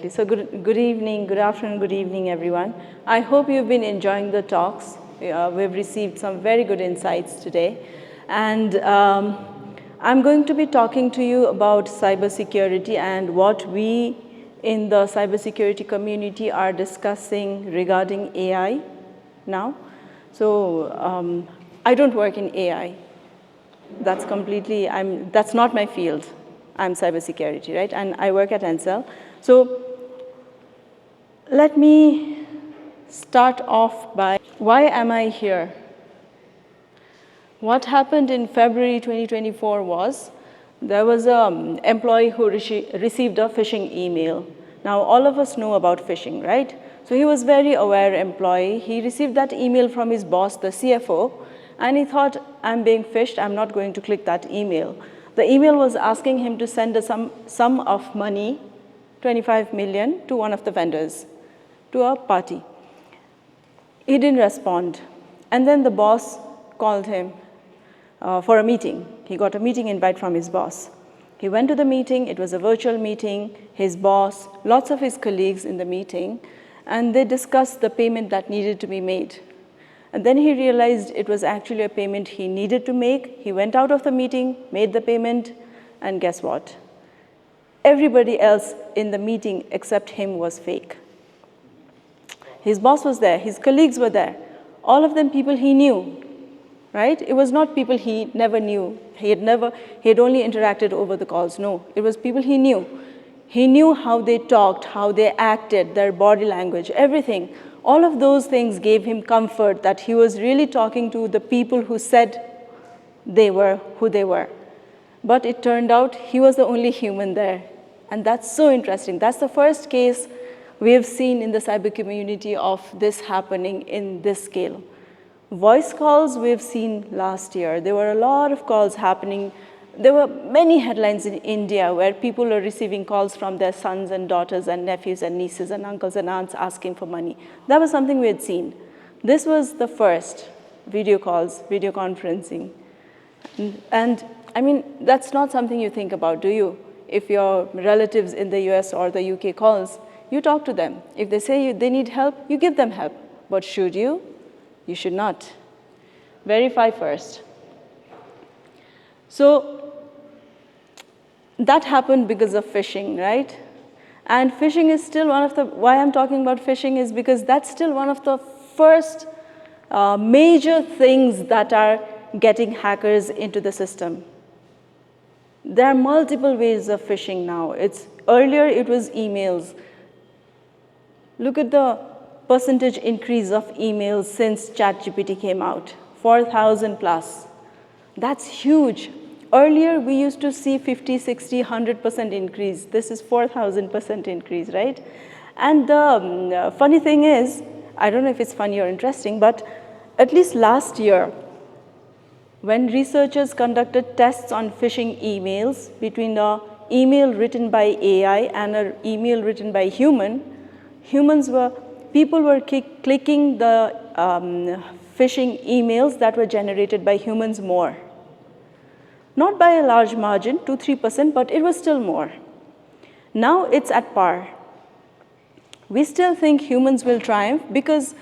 So good evening, good afternoon, good evening, everyone. I hope you've been enjoying the talks. We've received some very good insights today. And I'm going to be talking to you about cybersecurity and what we in the cybersecurity community are discussing regarding AI now. So I don't work in AI. That's that's not my field. I'm cybersecurity, right? And I work at Ncell. So let me start off by, why am I here? What happened in February 2024 was, there was an employee who received a phishing email. Now, all of us know about phishing, right? So he was very aware employee. He received that email from his boss, the CFO, and he thought, I'm being phished, I'm not going to click that email. The email was asking him to send a sum of money, 25 million, to one of the vendors, to a party. He didn't respond. And then the boss called him for a meeting. He got a meeting invite from his boss. He went to the meeting. It was a virtual meeting. His boss, lots of his colleagues in the meeting, and they discussed the payment that needed to be made. And then he realized it was actually a payment he needed to make. He went out of the meeting, made the payment, and guess what? Everybody else in the meeting except him was fake. His boss was there, his colleagues were there, all of them people he knew, right? It was not people he never knew. He had only interacted over the calls. No, it was people he knew. He knew how they talked, how they acted, their body language, everything. All of those things gave him comfort that he was really talking to the people who said they were who they were. But it turned out he was the only human there. And that's so interesting. That's the first case we have seen in the cyber community of this happening in this scale. Voice calls we've seen last year. There were a lot of calls happening. There were many headlines in India where people are receiving calls from their sons and daughters and nephews and nieces and uncles and aunts asking for money. That was something we had seen. This was the first video calls, video conferencing. And I mean, that's not something you think about, do you? If your relatives in the US or the UK calls, you talk to them. If they say they need help, you give them help. But should you? You should not. Verify first. So that happened because of phishing, right? And phishing is still one of the, why I'm talking about phishing is because that's still one of the first major things that are getting hackers into the system. There are multiple ways of phishing now. Earlier it was emails. Look at the percentage increase of emails since ChatGPT came out, 4,000 plus. That's huge. Earlier, we used to see 50, 60, 100% increase. This is 4,000% increase, right? And the funny thing is, I don't know if it's funny or interesting, but at least last year, when researchers conducted tests on phishing emails between an email written by AI and an email written by people were clicking the phishing emails that were generated by humans more. Not by a large margin, 2-3%, but it was still more. Now it's at par. We still think humans will triumph because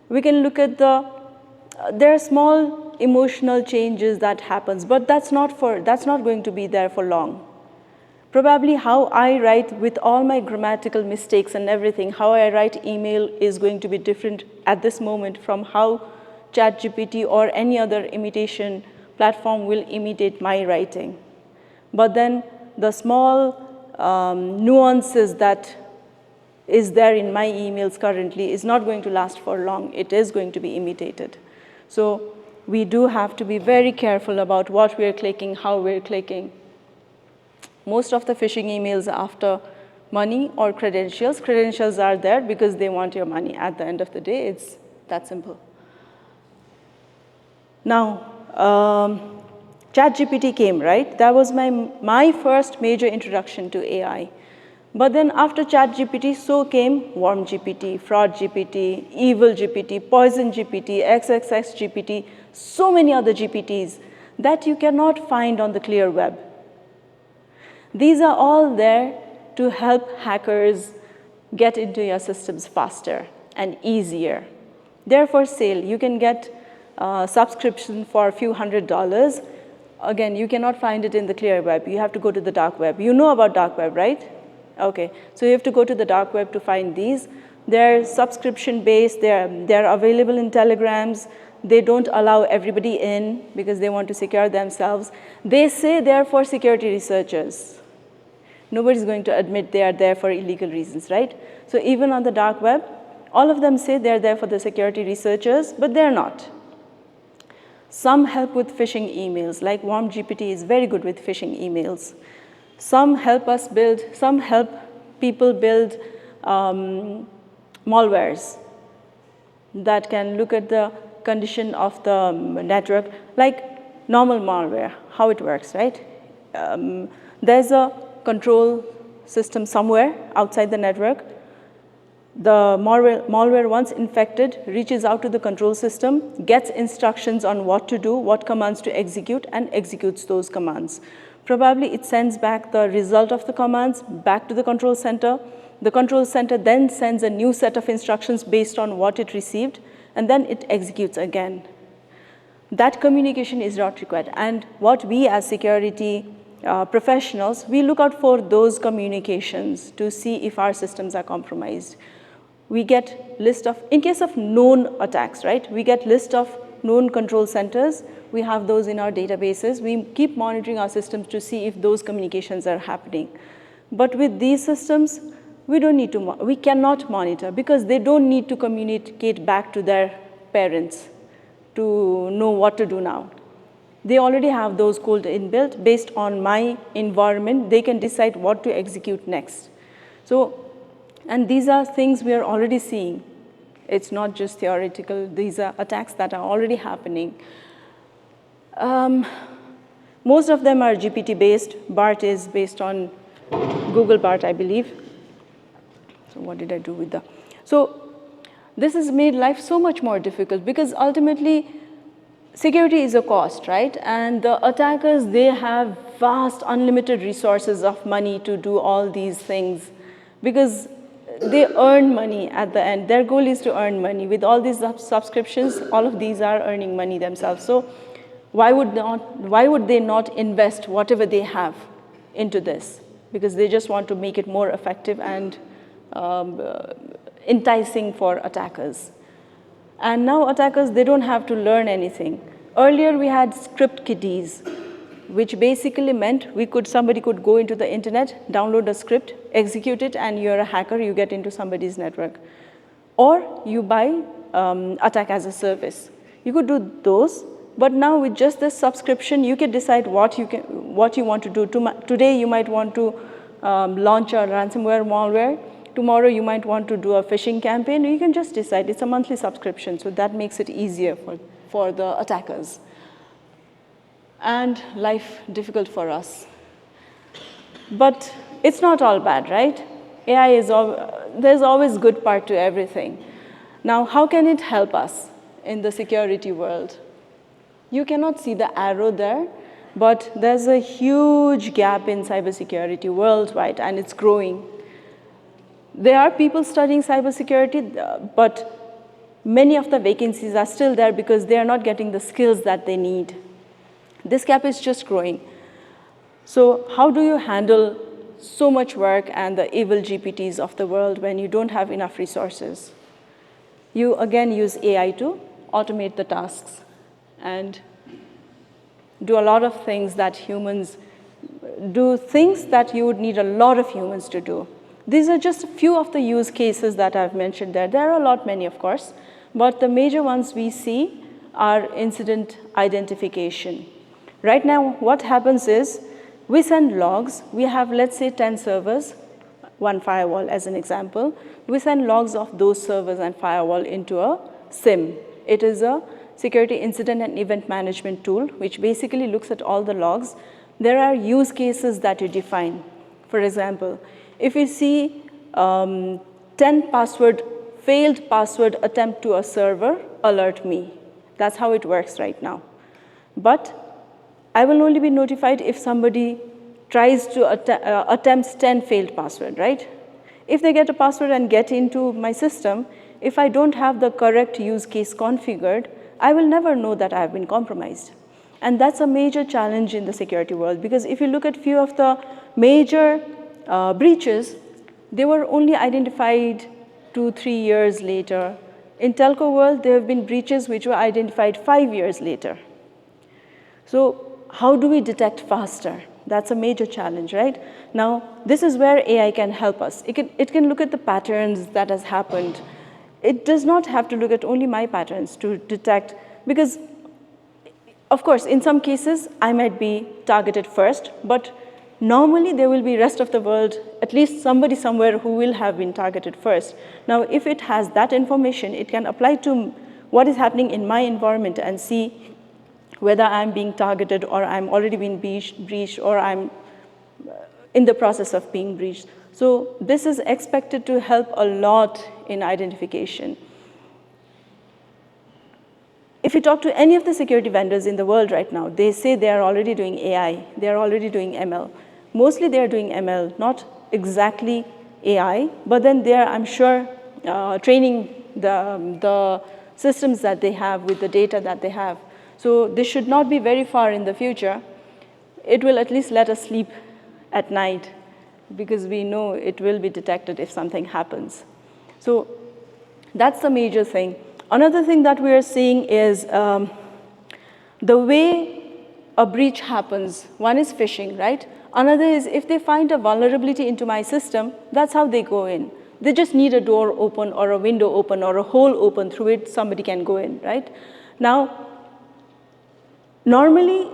we can look at there are small emotional changes that happens, but that's not going to be there for long. Probably how I write with all my grammatical mistakes and everything, how I write email is going to be different at this moment from how ChatGPT or any other imitation platform will imitate my writing. But then the small nuances that is there in my emails currently is not going to last for long. It is going to be imitated. So we do have to be very careful about what we're clicking, how we're clicking. Most of the phishing emails are after money or credentials. Credentials are there because they want your money. At the end of the day, it's that simple. Now, ChatGPT came, right? That was my first major introduction to AI. But then after ChatGPT, so came Worm GPT, Fraud GPT, Evil GPT, Poison GPT, XXX GPT, so many other GPTs that you cannot find on the clear web. These are all there to help hackers get into your systems faster and easier. They're for sale. You can get a subscription for a few $100s. Again, you cannot find it in the clear web. You have to go to the dark web. You know about dark web, right? Okay, so you have to go to the dark web to find these. They're subscription-based. They're available in telegrams. They don't allow everybody in because they want to secure themselves. They say they're for security researchers. Nobody's going to admit they are there for illegal reasons, right? So even on the dark web, all of them say they're there for the security researchers, but they're not. Some help with phishing emails, like WarmGPT is very good with phishing emails. Some help people build malwares that can look at the condition of the network, like normal malware, how it works, right? There's a control system somewhere outside the network. The malware, once infected, reaches out to the control system, gets instructions on what to do, what commands to execute, and executes those commands. Probably it sends back the result of the commands back to the control center. The control center then sends a new set of instructions based on what it received, and then it executes again. That communication is not required. And what we as security professionals, we look out for those communications to see if our systems are compromised. We get list of, in case of known attacks, right? We get list of known control centers. We have those in our databases. We keep monitoring our systems to see if those communications are happening. But with these systems, we cannot monitor because they don't need to communicate back to their parents to know what to do now. They already have those code inbuilt. Based on my environment, they can decide what to execute next. So, and these are things we are already seeing. It's not just theoretical. These are attacks that are already happening. Most of them are GPT-based. BART is based on Google BART, I believe. So what did I do with that? So this has made life so much more difficult because ultimately, security is a cost, right? And the attackers, they have vast, unlimited resources of money to do all these things because they earn money at the end. Their goal is to earn money. With all these subscriptions, all of these are earning money themselves. So why would they not invest whatever they have into this? Because they just want to make it more effective and enticing for attackers. And now attackers, they don't have to learn anything. Earlier, we had script kiddies, which basically meant somebody could go into the internet, download a script, execute it, and you're a hacker, you get into somebody's network. Or you buy attack as a service. You could do those, but now with just this subscription, you can decide what you want to do. Today, you might want to launch a ransomware malware. Tomorrow, you might want to do a phishing campaign. You can just decide. It's a monthly subscription, so that makes it easier for the attackers. And life difficult for us. But it's not all bad, right? AI there's always good part to everything. Now, how can it help us in the security world? You cannot see the arrow there, but there's a huge gap in cybersecurity worldwide, and it's growing. There are people studying cybersecurity, but many of the vacancies are still there because they are not getting the skills that they need. This gap is just growing. So how do you handle so much work and the evil GPTs of the world when you don't have enough resources? You, again, use AI to automate the tasks and do a lot of things that humans do, things that you would need a lot of humans to do. These are just a few of the use cases that I've mentioned there. There are a lot many, of course, but the major ones we see are incident identification. Right now, what happens is we send logs. We have, let's say, 10 servers, one firewall as an example. We send logs of those servers and firewall into a SIM. It is a security incident and event management tool, which basically looks at all the logs. There are use cases that you define. For example, if you see 10 failed password attempt to a server, alert me. That's how it works right now. But I will only be notified if somebody tries to attempts 10 failed password, right? If they get a password and get into my system, if I don't have the correct use case configured, I will never know that I have been compromised. And that's a major challenge in the security world, because if you look at few of the major breaches, they were only identified 2-3 years later. In telco world, there have been breaches which were identified 5 years later. So how do we detect faster? That's a major challenge, right? Now, this is where AI can help us. It can look at the patterns that has happened. It does not have to look at only my patterns to detect, because, of course, in some cases, I might be targeted first, but normally there will be rest of the world, at least somebody somewhere who will have been targeted first. Now, if it has that information, it can apply to what is happening in my environment and see whether I'm being targeted or I'm already being breached or I'm in the process of being breached. So this is expected to help a lot in identification. If you talk to any of the security vendors in the world right now, they say they are already doing AI, they are already doing ML. Mostly they are doing ML, not exactly AI, but then they are, I'm sure, training the systems that they have with the data that they have. So this should not be very far in the future. It will at least let us sleep at night, because we know it will be detected if something happens. So that's the major thing. Another thing that we are seeing is the way a breach happens. One is phishing, right? Another is if they find a vulnerability into my system, that's how they go in. They just need a door open or a window open or a hole open through it, somebody can go in, right? Now, normally,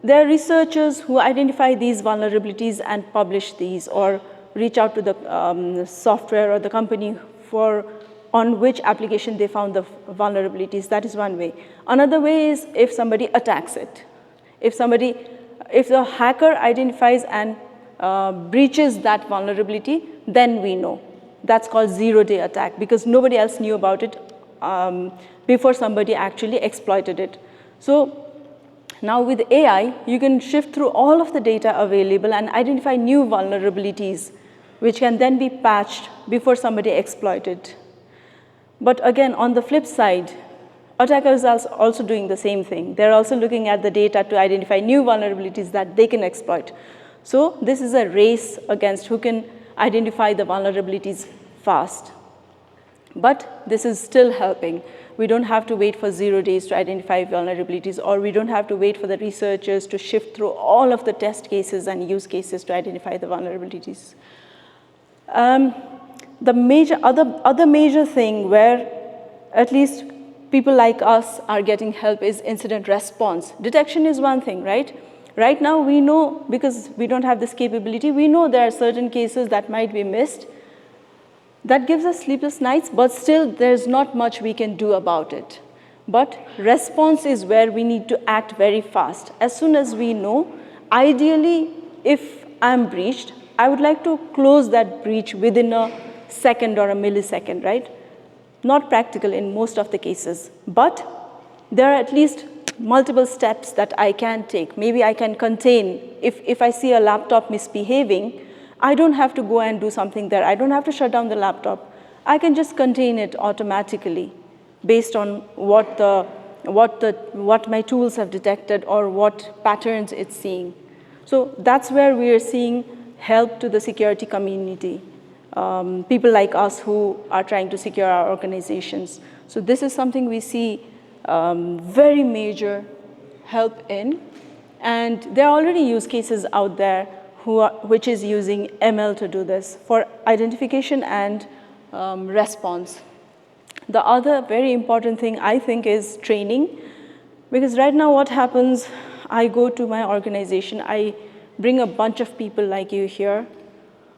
there are researchers who identify these vulnerabilities and publish these, or reach out to the software or the company on which application they found the vulnerabilities. That is one way. Another way is if somebody attacks it. If the hacker identifies and breaches that vulnerability, then we know. That's called zero-day attack, because nobody else knew about it before somebody actually exploited it. So now with AI, you can shift through all of the data available and identify new vulnerabilities, which can then be patched before somebody exploits it. But again, on the flip side, attackers are also doing the same thing. They're also looking at the data to identify new vulnerabilities that they can exploit. So this is a race against who can identify the vulnerabilities fast. But this is still helping. We don't have to wait for 0 days to identify vulnerabilities, or we don't have to wait for the researchers to shift through all of the test cases and use cases to identify the vulnerabilities. The other major thing where at least people like us are getting help is incident response. Detection is one thing, right? Right now we know, because we don't have this capability, we know there are certain cases that might be missed. That gives us sleepless nights, but still there's not much we can do about it. But response is where we need to act very fast. As soon as we know, ideally, if I'm breached, I would like to close that breach within a second or a millisecond, right? Not practical in most of the cases, but there are at least multiple steps that I can take. Maybe I can contain, if I see a laptop misbehaving, I don't have to go and do something there. I don't have to shut down the laptop. I can just contain it automatically based on what my tools have detected or what patterns it's seeing. So that's where we are seeing help to the security community, people like us who are trying to secure our organizations. So this is something we see very major help in. And there are already use cases out there which is using ML to do this for identification and response. The other very important thing, I think, is training. Because right now what happens, I go to my organization, I bring a bunch of people like you here.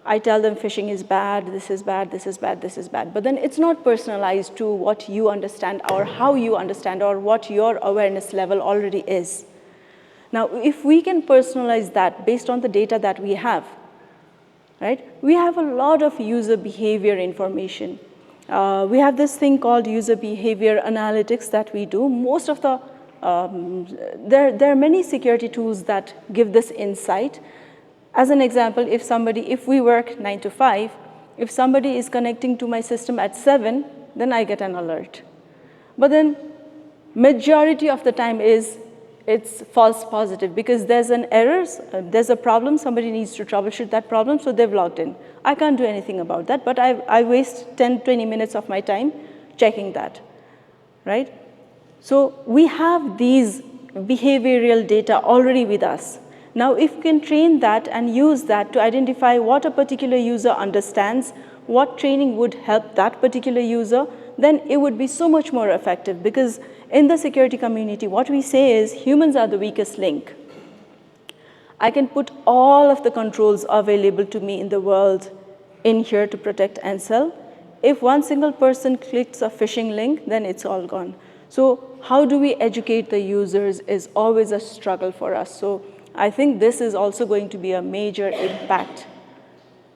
I tell them phishing is bad, this is bad, this is bad, this is bad. But then it's not personalized to what you understand or how you understand or what your awareness level already is. Now, if we can personalize that based on the data that we have, right? We have a lot of user behavior information. We have this thing called user behavior analytics that we do. Most of the, there are many security tools that give this insight. As an example, if we work 9 to 5, If somebody is connecting to my system at 7, then I get an alert. But then majority of the time it's false positive because there's an error, there's a problem, somebody needs to troubleshoot that problem, so they've logged in. I can't do anything about that, but I waste 10, 20 minutes of my time checking that, right? So we have these behavioral data already with us. Now, if we can train that and use that to identify what a particular user understands, what training would help that particular user, then it would be so much more effective because in the security community, what we say is humans are the weakest link. I can put all of the controls available to me in the world in here to protect Ncell. If one single person clicks a phishing link, then it's all gone. So how do we educate the users is always a struggle for us. So I think this is also going to be a major impact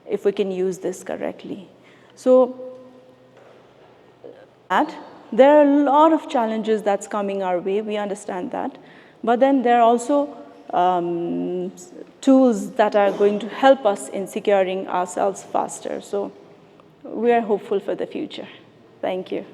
if we can use this correctly. So there are a lot of challenges that's coming our way, we understand that. But then there are also tools that are going to help us in securing ourselves faster. So we are hopeful for the future. Thank you.